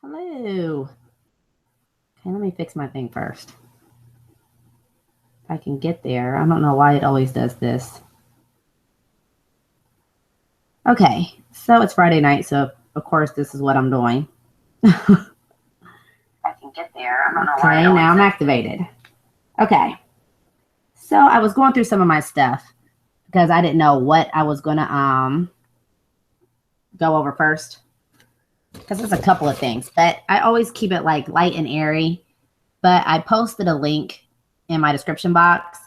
Hello. Okay, let me fix my thing first. If I can get there. I don't know why it always does this. Okay, so it's Friday night, so of course this is what I'm doing. I can get there. I don't know why. Okay, now I'm activated. Okay. So I was going through some of my stuff because I didn't know what I was gonna go over first. Because there's a couple of things, but I always keep it like light and airy. But I posted a link in my description box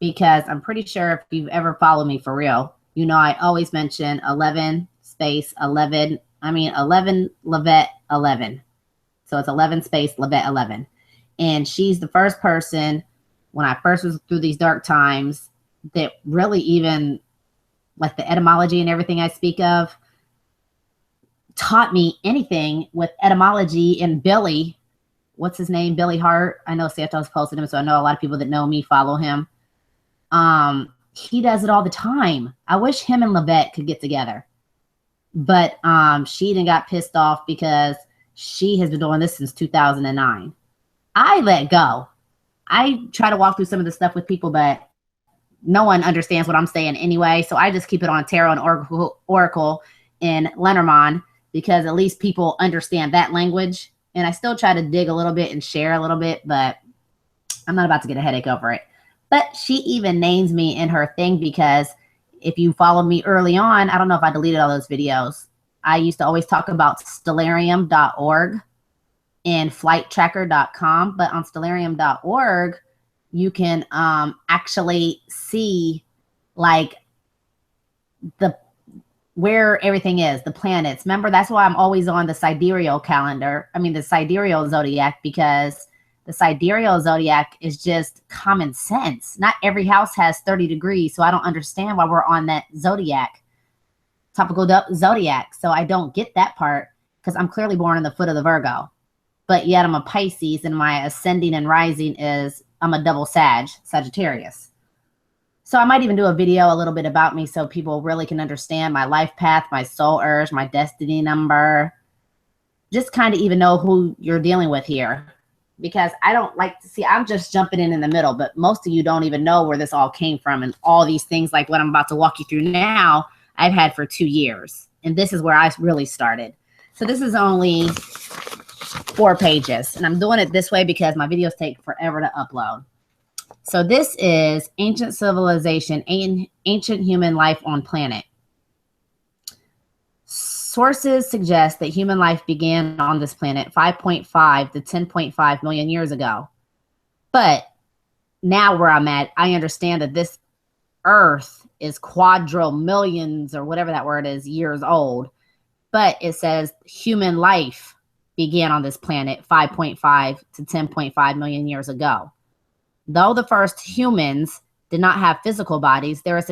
because I'm pretty sure if you've ever followed me for real, you know I always mention 11 Levette 11. So it's 11 Levette 11. And she's the first person when I first was through these dark times that really even like the etymology and everything I speak of taught me anything with etymology. And Billy, what's his name? Billy Hart. I know Santos posted him, so I know a lot of people that know me follow him. He does it all the time. I wish him and Levette could get together. But she then got pissed off because she has been doing this since 2009. I let go. I try to walk through some of the stuff with people, but no one understands what I'm saying anyway. So I just keep it on Tarot and Oracle in Lenormand because at least people understand that language. And I still try to dig a little bit and share a little bit, but I'm not about to get a headache over it. But she even names me in her thing because if you follow me early on, I don't know if I deleted all those videos. I used to always talk about stellarium.org and flighttracker.com, but on stellarium.org, you can actually see like where everything is, the planets. Remember, that's why I'm always on the sidereal calendar. I mean, the sidereal zodiac, because the sidereal zodiac is just common sense. Not every house has 30 degrees, so I don't understand why we're on that zodiac, topical zodiac. So I don't get that part because I'm clearly born in the foot of the Virgo. But yet I'm a Pisces, and my ascending and rising is, I'm a double Sagittarius. So I might even do a video a little bit about me so people really can understand my life path, my soul urge, my destiny number. Just kind of even know who you're dealing with here. Because I don't like to see, I'm just jumping in the middle, but most of you don't even know where this all came from. And all these things like what I'm about to walk you through now, I've had for 2 years. And this is where I really started. So this is only 4 pages. And I'm doing it this way because my videos take forever to upload. So this is Ancient Civilization, Ancient Human Life on Planet. Sources suggest that human life began on this planet 5.5 to 10.5 million years ago. But now where I'm at, I understand that this Earth is quadrillions or whatever that word is, years old. But it says human life began on this planet 5.5 to 10.5 million years ago. Though the first humans did not have physical bodies, there is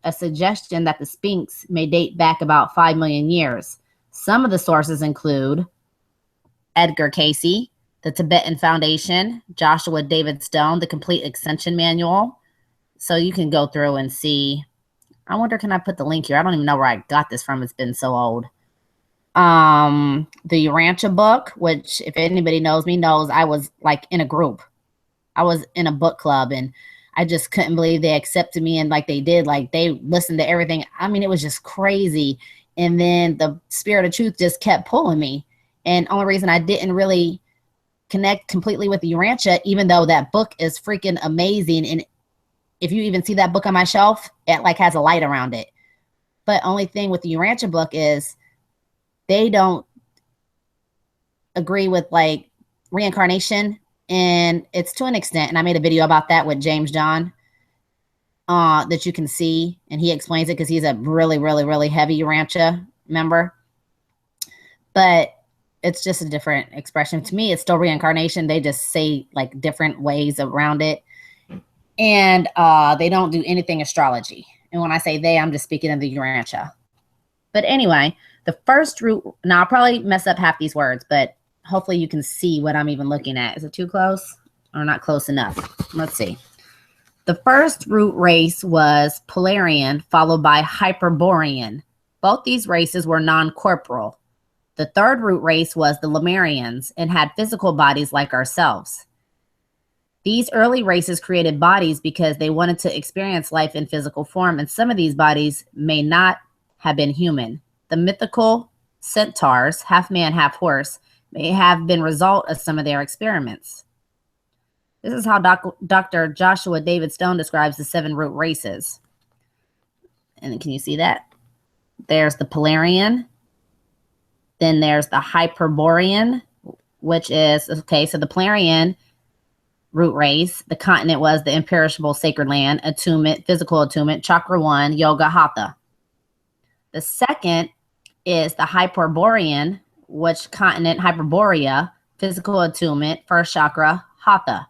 a suggestion that the Sphinx may date back about 5 million years. Some of the sources include Edgar Cayce, the Tibetan Foundation, Joshua David Stone, the Complete Ascension Manual. So you can go through and see. I wonder, can I put the link here? I don't even know where I got this from. It's been so old. The Urantia book, which if anybody knows me knows I was like in a group. I was in a book club and I just couldn't believe they accepted me. And like they did, like they listened to everything. I mean, it was just crazy. And then the Spirit of Truth just kept pulling me. And only reason I didn't really connect completely with the Urantia, even though that book is freaking amazing. And if you even see that book on my shelf, it like has a light around it. But only thing with the Urantia book is they don't agree with like reincarnation. And it's to an extent, and I made a video about that with James John that you can see, and he explains it because he's a really, really, really heavy Urantia member. But it's just a different expression. To me, it's still reincarnation. They just say like different ways around it. And they don't do anything astrology. And when I say they, I'm just speaking of the Urantia. But anyway, the first root, now I'll probably mess up half these words, but hopefully you can see what I'm even looking at. Is it too close or not close enough? Let's see. The first root race was Polarian, followed by Hyperborean. Both these races were non-corporal. The third root race was the Lemurians and had physical bodies like ourselves. These early races created bodies because they wanted to experience life in physical form, and some of these bodies may not have been human. The mythical centaurs, half man, half horse, may have been result of some of their experiments. This is how Dr. Joshua David Stone describes the 7 root races. And can you see that? There's the Polarian. Then there's the Hyperborean, which is, okay, so the Polarian root race, the continent was the imperishable sacred land, attunement, physical attunement, chakra 1, yoga, hatha. The second is the Hyperborean, which continent, Hyperborea, physical attunement, first chakra, hatha.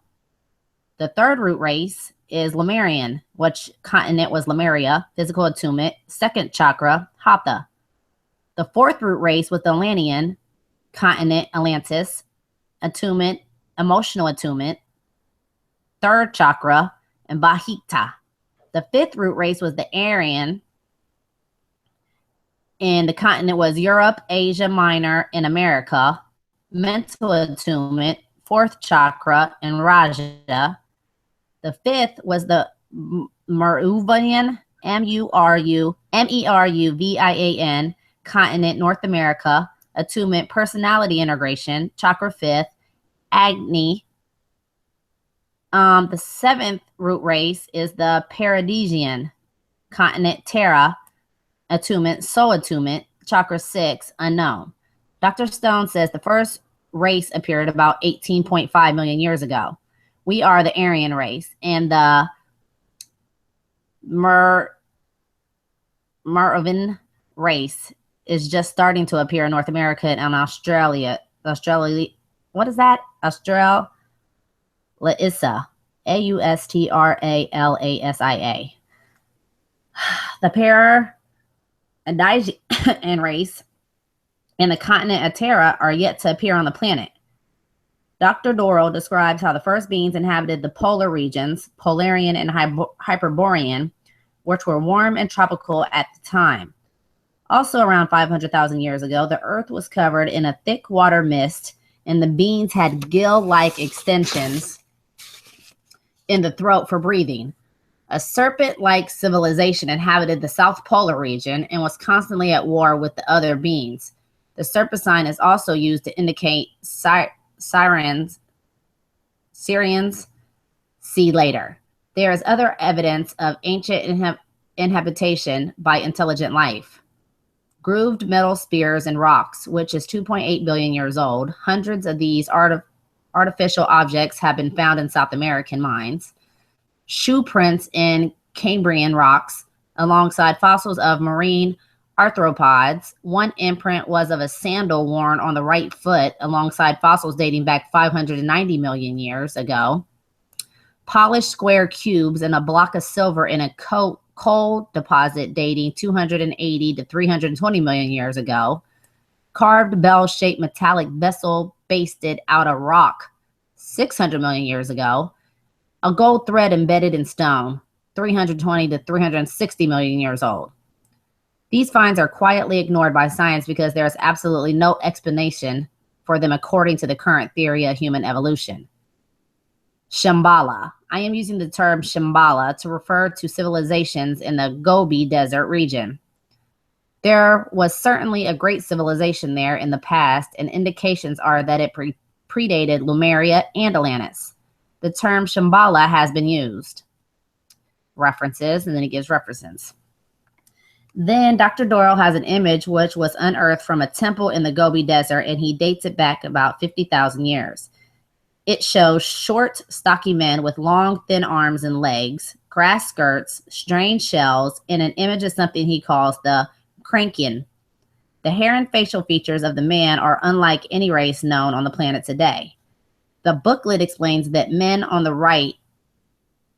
The third root race is Lemurian, which continent was Lemuria, physical attunement, second chakra, hatha. The fourth root race was the Atlantean, continent, Atlantis, attunement, emotional attunement, third chakra, and Bahita. The fifth root race was the Aryan, and the continent was Europe, Asia Minor, and America, mental attunement, fourth chakra, and Raja. The fifth was the Meruvian, Meruvian, continent, North America, attunement, personality integration, chakra 5th, Agni. The 7th root race is the Paradisian, continent, Terra, attunement, soul attunement, chakra 6, unknown. Dr. Stone says the first race appeared about 18.5 million years ago. We are the Aryan race, and the Merovingian race is just starting to appear in North America and Australia. What is that? Australasia. Australasia. The Paradisian race and the continent of Terra are yet to appear on the planet. Dr. Dorrell describes how the first beings inhabited the polar regions, Polarian and Hyperborean, which were warm and tropical at the time. Also around 500,000 years ago, the Earth was covered in a thick water mist, and the beings had gill-like extensions in the throat for breathing. A serpent-like civilization inhabited the South Polar region and was constantly at war with the other beings. The serpent sign is also used to indicate Syrians, see later. There is other evidence of ancient inhabitation by intelligent life. Grooved metal spears and rocks, which is 2.8 billion years old. Hundreds of these artificial objects have been found in South American mines. Shoe prints in Cambrian rocks, alongside fossils of marine arthropods. One imprint was of a sandal worn on the right foot, alongside fossils dating back 590 million years ago. Polished square cubes and a block of silver in a coal deposit dating 280 to 320 million years ago. Carved bell-shaped metallic vessel basted out of rock 600 million years ago. A gold thread embedded in stone 320 to 360 million years old. These finds are quietly ignored by science because there is absolutely no explanation for them according to the current theory of human evolution. Shambhala. I am using the term Shambhala to refer to civilizations in the Gobi Desert region. There was certainly a great civilization there in the past, and indications are that it predated Lemuria and Atlantis. The term Shambhala has been used. References, and then he gives references. Then Dr. Dorrell has an image which was unearthed from a temple in the Gobi Desert, and he dates it back about 50,000 years. It shows short, stocky men with long, thin arms and legs, grass skirts, strange shells, and an image of something he calls the Krankian. The hair and facial features of the man are unlike any race known on the planet today. The booklet explains that the man on the right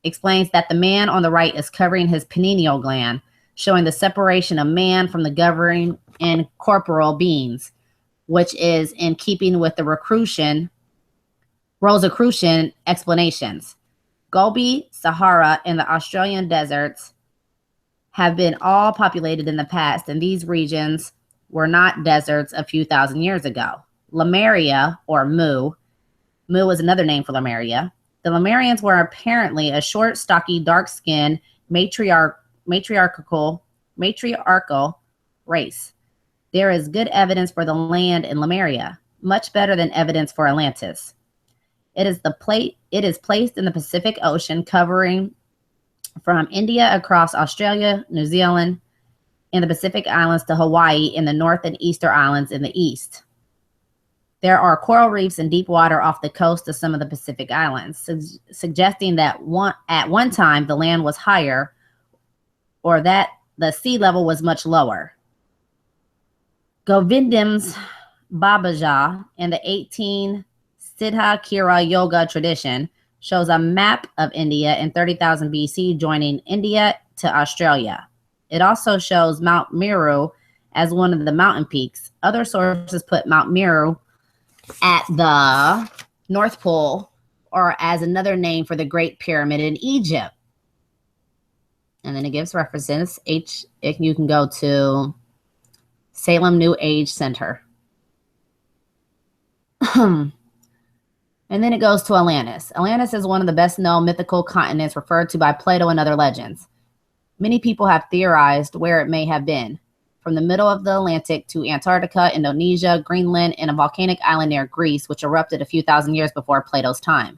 is covering his pineal gland, showing the separation of man from the governing and corporeal beings, which is in keeping with the Rosicrucian explanations. Gobi, Sahara, and the Australian deserts have been all populated in the past, and these regions were not deserts a few thousand years ago. Lemuria, or Mu is another name for Lemuria. The Lemurians were apparently a short, stocky, dark-skinned, matriarchal race. There is good evidence for the land in Lemuria, much better than evidence for Atlantis. It is placed in the Pacific Ocean, covering from India across Australia, New Zealand, and the Pacific Islands to Hawaii in the North and Eastern Islands in the east. There are coral reefs and deep water off the coast of some of the Pacific Islands, suggesting that at one time the land was higher, or that the sea level was much lower. Govindam's Babaja in the 18 Siddha Kira Yoga tradition shows a map of India in 30,000 BC joining India to Australia. It also shows Mount Meru as one of the mountain peaks. Other sources put Mount Meru at the North Pole or as another name for the Great Pyramid in Egypt. And then it gives references. You can go to Salem New Age Center. And then it goes to Atlantis. Atlantis is one of the best known mythical continents referred to by Plato and other legends. Many people have theorized where it may have been, from the middle of the Atlantic to Antarctica, Indonesia, Greenland, and a volcanic island near Greece, which erupted a few thousand years before Plato's time.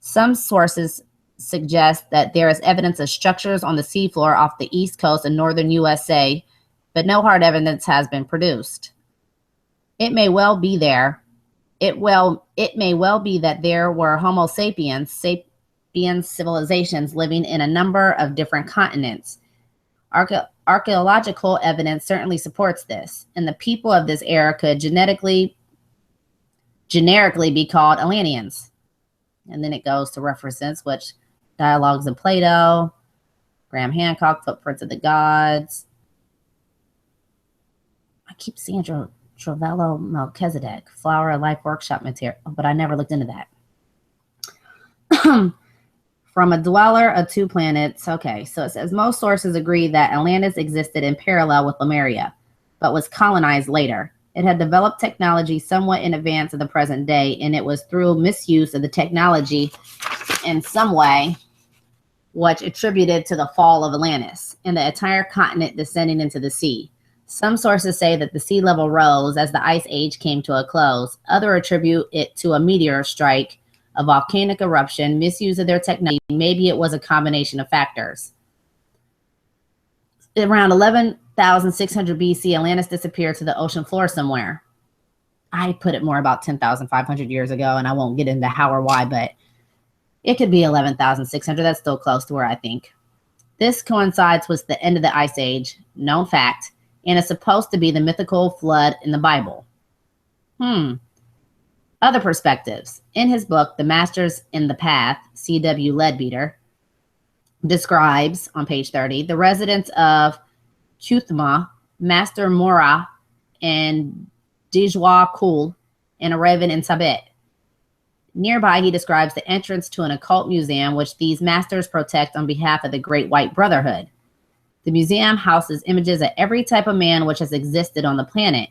Some sources suggest that there is evidence of structures on the seafloor off the east coast of northern USA, but no hard evidence has been produced. It may well be there. It may well be that there were Homo sapiens civilizations living in a number of different continents. Archaeological evidence certainly supports this, and the people of this era could generically be called Atlanteans. And then it goes to references, which Dialogues of Plato, Graham Hancock, Footprints of the Gods. I keep seeing Travello Melchizedek, Flower of Life workshop material, but I never looked into that. From a dweller of two planets. Okay, so it says most sources agree that Atlantis existed in parallel with Lemuria, but was colonized later. It had developed technology somewhat in advance of the present day, and it was through misuse of the technology in some way which attributed to the fall of Atlantis and the entire continent descending into the sea. Some sources say that the sea level rose as the Ice Age came to a close. Others attribute it to a meteor strike, a volcanic eruption, misuse of their technology. Maybe it was a combination of factors. Around 11,600 BC, Atlantis disappeared to the ocean floor somewhere. I put it more about 10,500 years ago, and I won't get into how or why, but it could be 11,600. That's still close to where I think. This coincides with the end of the Ice Age, known fact, and is supposed to be the mythical flood in the Bible. Other perspectives. In his book, The Masters in the Path, C.W. Leadbeater describes, on page 30, the residents of Chuthma, Master Mora, and Dijwa Kul, and a raven in Sabet. Nearby, he describes the entrance to an occult museum which these masters protect on behalf of the Great White Brotherhood. The museum houses images of every type of man which has existed on the planet,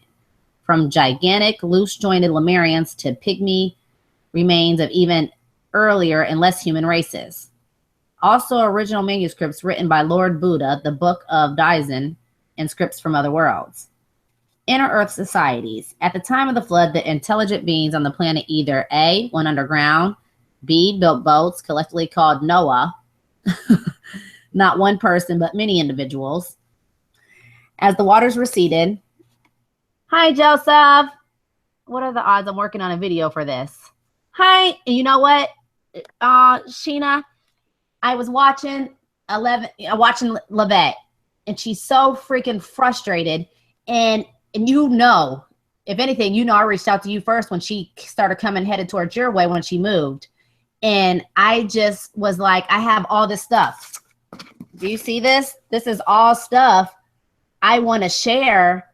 from gigantic, loose-jointed Lemurians to pygmy remains of even earlier and less human races. Also, original manuscripts written by Lord Buddha, the Book of Daisen, and scripts from other worlds. Inner Earth societies. At the time of the flood, the intelligent beings on the planet either A, went underground, B, built boats, collectively called Noah, not one person, but many individuals. As the waters receded, hi, Joseph. What are the odds I'm working on a video for this? Hi, and you know what, Sheena? I was watching Levette, and she's so freaking frustrated. And you know, if anything, you know, I reached out to you first when she started coming headed towards your way when she moved. And I just was like, I have all this stuff. Do you see this? This is all stuff I want to share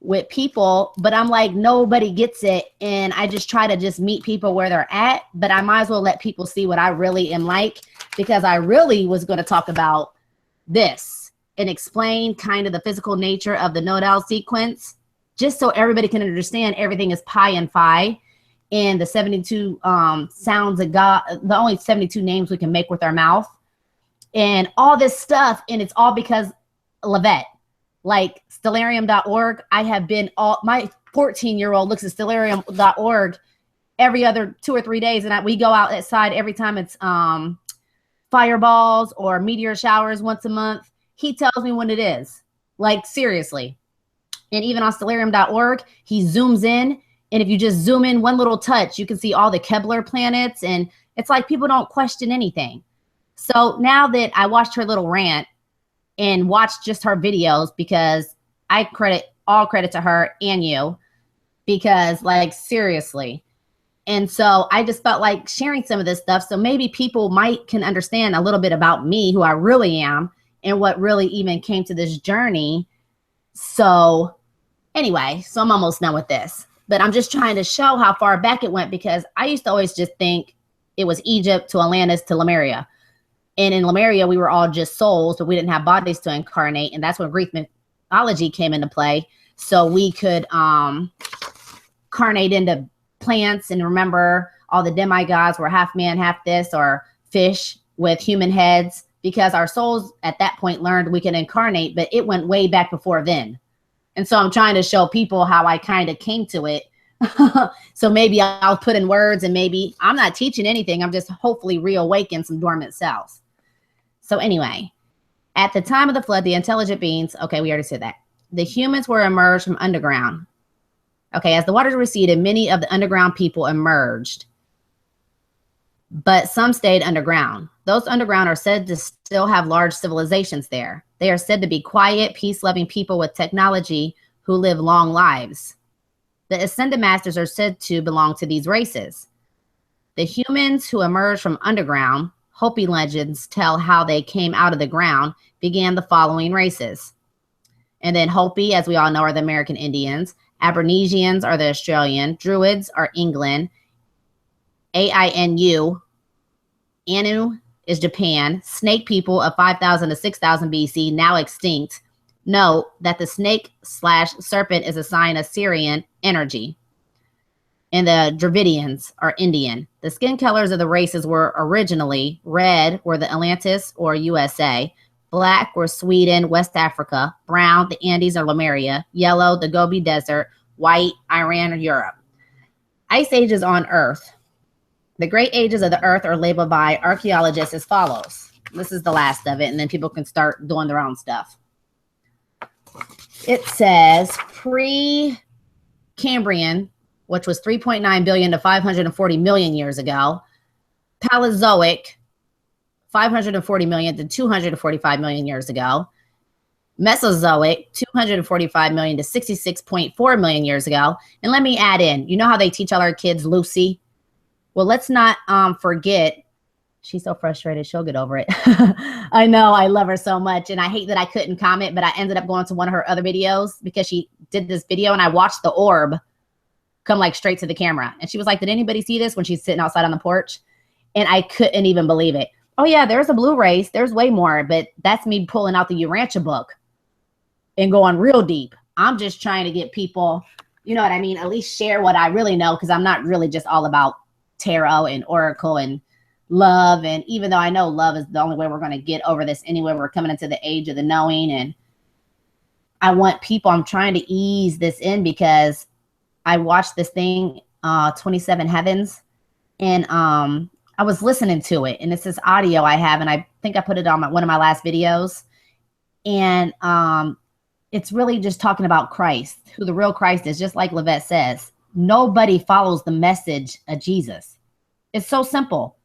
with people, but I'm like, nobody gets it. And I just try to just meet people where they're at, but I might as well let people see what I really am like, because I really was going to talk about this and explain kind of the physical nature of the nodal sequence. just so everybody can understand everything is pi and phi. And the 72 sounds of God, the only 72 names we can make with our mouth, and all this stuff. And it's all because Livette, like stellarium.org. I have been my 14-year-old looks at stellarium.org every other 2 or 3 days. And we go outside every time it's fireballs or meteor showers once a month. He tells me when it is, like, seriously. And even on stellarium.org, he zooms in. And if you just zoom in one little touch, you can see all the Kepler planets. And it's like people don't question anything. So now that I watched her little rant and watched just her videos, because I credit all credit to her and you, because, like, seriously. And so I just felt like sharing some of this stuff so maybe people can understand a little bit about me, who I really am, and what really even came to this journey. So anyway, so I'm almost done with this. But I'm just trying to show how far back it went, because I used to always just think it was Egypt to Atlantis to Lemuria. And in Lemuria, we were all just souls, but we didn't have bodies to incarnate. And that's when Greek mythology came into play. So we could incarnate into plants and remember all the demigods were half man, half this, or fish with human heads, because our souls at that point learned we can incarnate, but it went way back before then. And so I'm trying to show people how I kind of came to it. So maybe I'll put in words, and maybe I'm not teaching anything. I'm just hopefully reawaken some dormant cells. So anyway, at the time of the flood, the intelligent beings, okay, we already said that. The humans were emerged from underground. Okay, as the waters receded, many of the underground people emerged, but some stayed underground. Those underground are said to still have large civilizations there. They are said to be quiet, peace-loving people with technology who live long lives. The Ascended Masters are said to belong to these races. The humans who emerged from underground, Hopi legends tell how they came out of the ground, began the following races. And then Hopi, as we all know, are the American Indians. Abernesians are the Australian. Druids are England. Ainu, Anu is Japan. Snake people of 5,000 to 6,000 BC, now extinct. Note that the snake/serpent is a sign of Syrian energy. And the Dravidians are Indian. The skin colors of the races were originally red were the Atlantis or USA, black were Sweden, West Africa, brown, the Andes or Lemuria, yellow, the Gobi Desert, white, Iran or Europe. Ice ages on Earth. The great ages of the Earth are labeled by archaeologists as follows. This is the last of it, and then people can start doing their own stuff. It says pre-Cambrian, which was 3.9 billion to 540 million years ago. Paleozoic, 540 million to 245 million years ago. Mesozoic, 245 million to 66.4 million years ago. And let me add in, you know how they teach all our kids Lucy? Well, let's not forget, she's so frustrated, she'll get over it. I know, I love her so much, and I hate that I couldn't comment, but I ended up going to one of her other videos because she did this video, and I watched the orb come like straight to the camera. And she was like, did anybody see this, when she's sitting outside on the porch? And I couldn't even believe it. Oh yeah, there's a blue race. There's way more, but that's me pulling out the Urantia book and going real deep. I'm just trying to get people, you know what I mean, at least share what I really know, because I'm not really just all about tarot and oracle and love. And even though I know love is the only way we're going to get over this anyway, we're coming into the age of the knowing. And I want people, I'm trying to ease this in, because I watched this thing, 27 Heavens, and I was listening to it, and it's this audio I have, and I think I put it on one of my last videos. And it's really just talking about Christ, who the real Christ is, just like Livette says. Nobody follows the message of Jesus. It's so simple.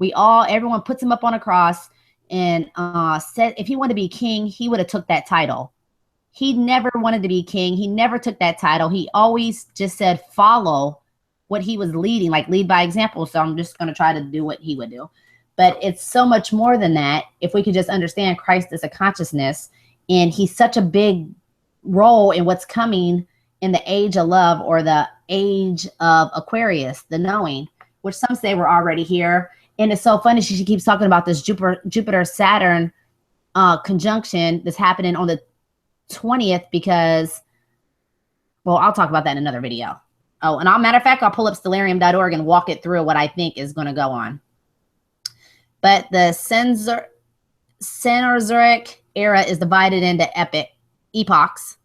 Everyone puts him up on a cross and said if he wanted to be king, he would have took that title. He never wanted to be king. He never took that title. He always just said, follow what he was leading, like lead by example. So I'm just going to try to do what he would do. But it's so much more than that. If we could just understand Christ as a consciousness, and he's such a big role in what's coming in the age of love, or the age of Aquarius, the knowing, which some say we're already here. And it's so funny. She keeps talking about this Jupiter-Saturn conjunction that's happening on the 20th, because Well, I'll talk about that in another video. Oh, and matter of fact, I'll pull up stellarium.org and walk it through what I think is going to go on. But the Cenozoic era is divided into epochs,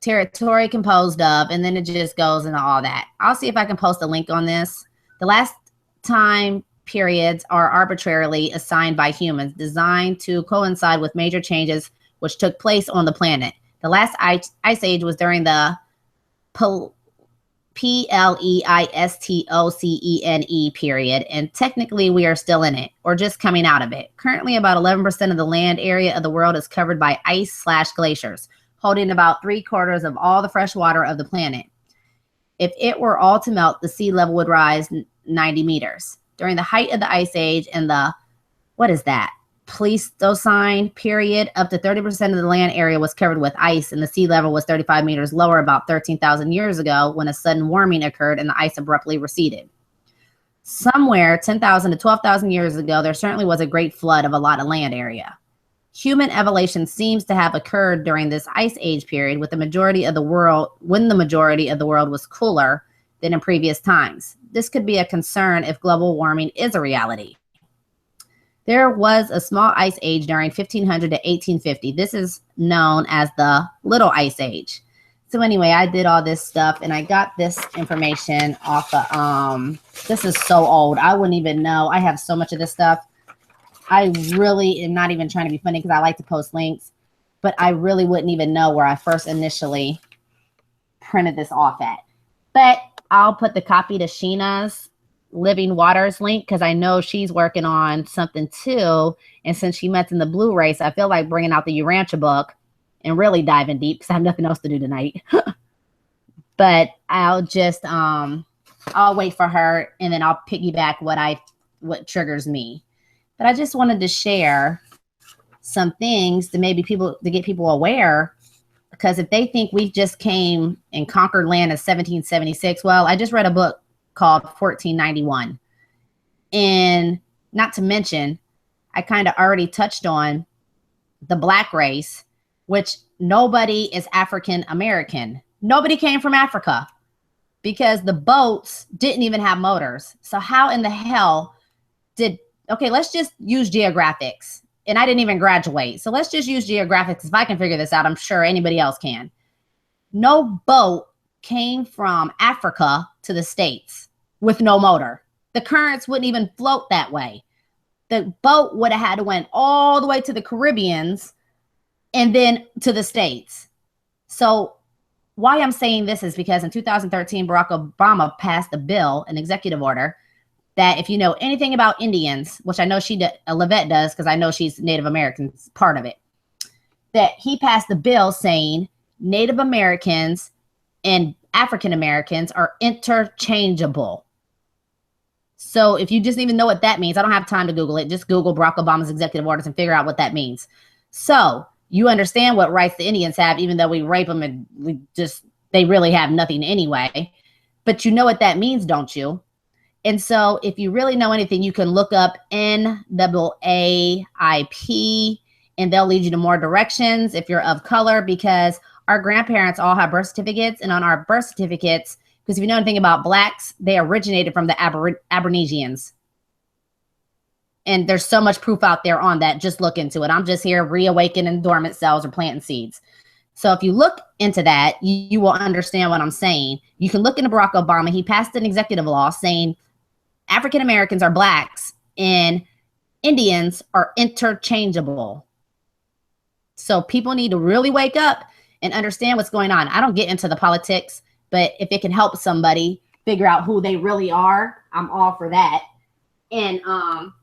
territory composed of, and then it just goes into all that. I'll see if I can post a link on this. The last time periods are arbitrarily assigned by humans, designed to coincide with major changes which took place on the planet. The last ice age was during the Pleistocene period, and technically we are still in it, or just coming out of it. Currently, about 11% of the land area of the world is covered by ice/glaciers, holding about 3/4 of all the fresh water of the planet. If it were all to melt, the sea level would rise 90 meters. During the height of the Ice Age and the, Pleistocene period, up to 30% of the land area was covered with ice, and the sea level was 35 meters lower about 13,000 years ago when a sudden warming occurred and the ice abruptly receded. Somewhere 10,000 to 12,000 years ago, there certainly was a great flood of a lot of land area. Human evolution seems to have occurred during this Ice Age period when the majority of the world was cooler than in previous times. This could be a concern if global warming is a reality. There was a small ice age during 1500 to 1850. This is known as the Little Ice Age. So anyway, I did all this stuff and I got this information off of, this is so old. I wouldn't even know. I have so much of this stuff. I really am not even trying to be funny because I like to post links, but I really wouldn't even know where I first initially printed this off at. But I'll put the copy to Sheena's Living Waters link because I know she's working on something too. And since she met in the Blue Race, I feel like bringing out the Urantia book and really diving deep because I have nothing else to do tonight. But I'll just, I'll wait for her and then I'll piggyback what triggers me. But I just wanted to share some things to get people aware, because if they think we just came and conquered land in 1776, well, I just read a book called 1491. And not to mention, I kind of already touched on the Black race, which nobody is African American. Nobody came from Africa because the boats didn't even have motors. So how in the hell okay, let's just use geographics. And I didn't even graduate. So let's just use geographics. If I can figure this out, I'm sure anybody else can. No boat came from Africa to the States with no motor. The currents wouldn't even float that way. The boat would have had to went all the way to the Caribbeans and then to the States. So why I'm saying this is because in 2013, Barack Obama passed a bill, an executive order, that if you know anything about Indians, which I know Lavette does because I know she's Native American, part of it, that he passed the bill saying Native Americans and African Americans are interchangeable. So if you just even know what that means, I don't have time to Google it. Just Google Barack Obama's executive orders and figure out what that means. So you understand what rights the Indians have, even though we rape them and they really have nothing anyway. But you know what that means, don't you? And so if you really know anything, you can look up NAAIP and they'll lead you to more directions if you're of color, because our grandparents all have birth certificates, and on our birth certificates, because if you know anything about Blacks, they originated from the Aborigines. And there's so much proof out there on that. Just look into it. I'm just here reawakening dormant cells or planting seeds. So if you look into that, you will understand what I'm saying. You can look into Barack Obama. He passed an executive law saying African Americans are Blacks and Indians are interchangeable. So people need to really wake up and understand what's going on. I don't get into the politics, but if it can help somebody figure out who they really are, I'm all for that. And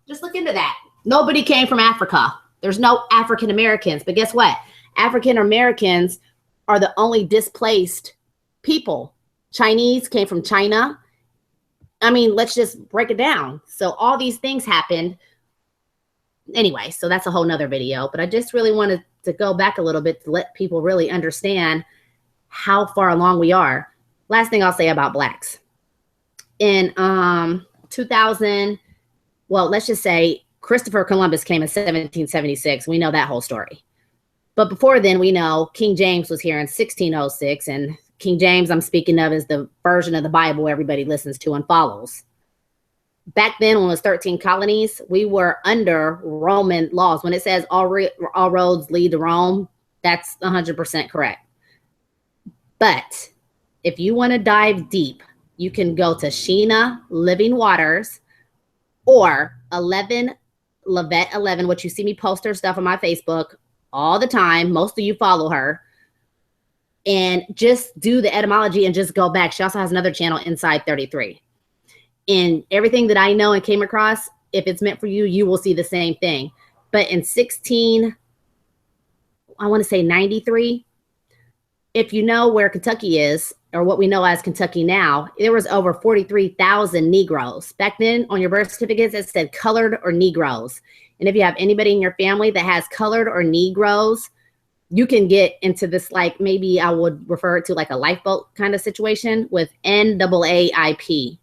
just look into that. Nobody came from Africa. There's no African Americans. But guess what? African Americans are the only displaced people. Chinese came from China. I mean, let's just break it down. So all these things happened. Anyway, so that's a whole nother video. But I just really wanted to go back a little bit to let people really understand how far along we are. Last thing I'll say about Blacks. In 2000, well, let's just say Christopher Columbus came in 1776. We know that whole story. But before then, we know King James was here in 1606 and King James I'm speaking of is the version of the Bible everybody listens to and follows. Back then, when it was 13 colonies, we were under Roman laws. When it says all roads lead to Rome, that's 100% correct. But if you want to dive deep, you can go to Sheena Living Waters or 11 Levette 11, which you see me post her stuff on my Facebook all the time. Most of you follow her. And just do the etymology and just go back. She also has another channel, Inside 33. And everything that I know and came across, if it's meant for you, you will see the same thing. But in 93, if you know where Kentucky is, or what we know as Kentucky now, there was over 43,000 Negroes. Back then, on your birth certificates, it said colored or Negroes. And if you have anybody in your family that has colored or Negroes, you can get into this, like, maybe I would refer it to like a lifeboat kind of situation with NAAIP.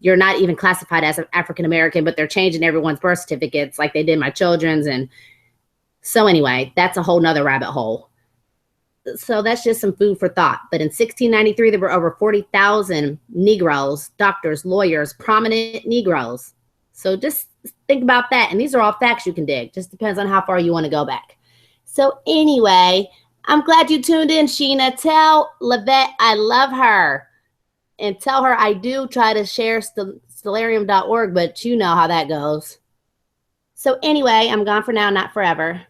You're not even classified as an African-American, but they're changing everyone's birth certificates like they did my children's. And so anyway, that's a whole nother rabbit hole. So that's just some food for thought. But in 1693, there were over 40,000 Negroes, doctors, lawyers, prominent Negroes. So just think about that. And these are all facts you can dig. Just depends on how far you want to go back. So anyway, I'm glad you tuned in, Sheena. Tell Levette I love her. And tell her I do try to share stellarium.org, but you know how that goes. So anyway, I'm gone for now, not forever.